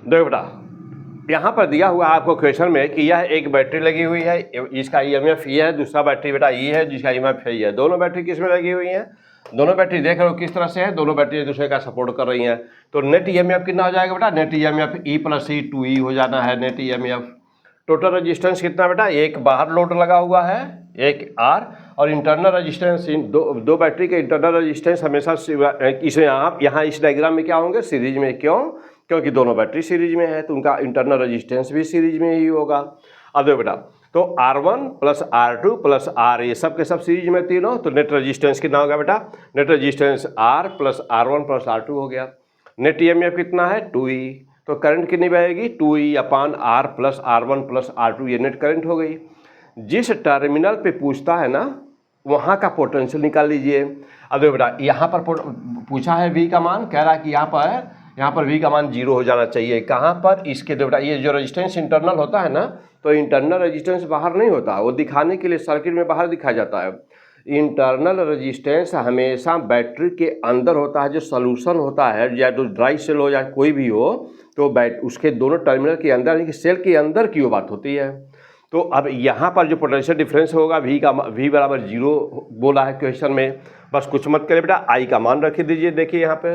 देखो बेटा, यहाँ पर दिया हुआ आपको क्वेश्चन में कि यह एक बैटरी लगी हुई है, इसका ईएमएफ ये है, दूसरा बैटरी बेटा ये है जिसका ईएमएफ ये है। दोनों बैटरी किस में लगी हुई हैं? दोनों बैटरी देख रहे हो किस तरह से है, दोनों बैटरी एक दूसरे का सपोर्ट कर रही हैं। तो नेट ईएमएफ कितना हो जाएगा बेटा? नेट ईएमएफ ई प्लस ई 2E हो जाना है नेट ईएमएफ। टोटल रेजिस्टेंस कितना बेटा? एक बाहर लोड लगा हुआ है, एक R, और इंटरनल रेजिस्टेंस दो बैटरी के इंटरनल रेजिस्टेंस हमेशा इसमें आप यहाँ इस डायग्राम में क्या होंगे? सीरीज में। क्यों? क्योंकि दोनों बैटरी सीरीज में है तो उनका इंटरनल रेजिस्टेंस भी सीरीज में ही होगा। अब देखो बेटा, तो R1 plus R2 plus R, ये सब के सब सीरीज में तीनों, तो नेट रेजिस्टेंस कितना होगा बेटा? Net resistance R plus R1 plus R2 हो गया। नेट ईएमएफ कितना है? 2E। तो करंट कितनी बहेगी? 2E अपान R plus R1 plus R2, ये नेट करंट हो गई। जिस टर्मिनल पे पूछता है ना वहाँ का पोटेंशियल निकाल लीजिए। अब देखो बेटा, यहाँ पर पूछा है V का मान, कह रहा है कि यहाँ पर V का मान 0 हो जाना चाहिए। कहाँ पर? इसके देखो बेटा, ये जो रेजिस्टेंस इंटरनल होता है ना, तो इंटरनल रेजिस्टेंस बाहर नहीं होता, वो दिखाने के लिए सर्किट में बाहर दिखाया जाता है। इंटरनल रेजिस्टेंस हमेशा बैटरी के अंदर होता है, जो सोल्यूशन होता है, या तो ड्राई सेल हो या कोई भी हो, तो उसके दोनों टर्मिनल के अंदर, यानी कि सेल के अंदर की वो बात होती है। तो अब यहाँ पर जो पोटेंशियल डिफरेंस होगा V बराबर 0 बोला है क्वेश्चन में। बस कुछ मत करें बेटा, I का मान रख दीजिए। देखिए यहाँ पे,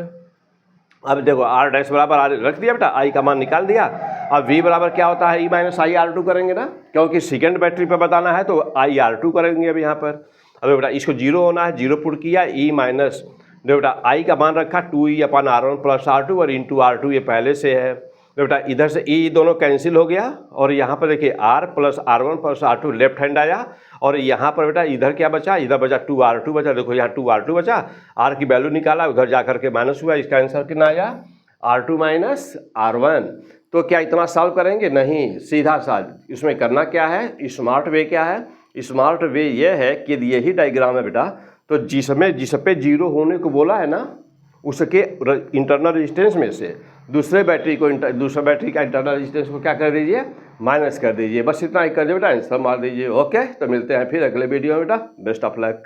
अब देखो R डैश बराबर R रख दिया बेटा, I का मान निकाल दिया। अब V बराबर क्या होता है? E माइनस I R2 करेंगे ना, क्योंकि सेकेंड बैटरी पे बताना है तो I R2 करेंगे अब यहाँ पर। अब बेटा इसको 0 होना है, 0 पुट किया, E माइनस, देखो बेटा I का मान रखा 2E अपान R1 प्लस R2 और इंटू R2 ये पहले से है। बेटा इधर से E दोनों कैंसिल हो गया, और यहाँ पर देखिए R plus R1 plus R2 left hand आया, और यहाँ पर बेटा इधर क्या बचा? इधर बचा 2R2 बचा। देखो यहाँ 2R2 बचा, R की वैल्यू निकाला, उधर जा करके माइनस हुआ, इसका आंसर कितना आया? R2 minus R1। तो क्या इतना सॉल्व करेंगे? नहीं, सीधा सा इसमें करना क्या है? स्मार्ट वे क्या है? स्मार्ट वे ये है कि यही डायग्राम है बेटा, तो जिस पे 0 होने को बोला है ना, उसके इंटरनल रेजिस्टेंस में से दूसरे बैटरी का इंटरनल रेजिस्टेंस को क्या कर दीजिए? माइनस कर दीजिए। बस इतना ही कर दीजिए बेटा, आंसर मार दीजिए। ओके, तो मिलते हैं फिर अगले वीडियो में बेटा। Best of luck.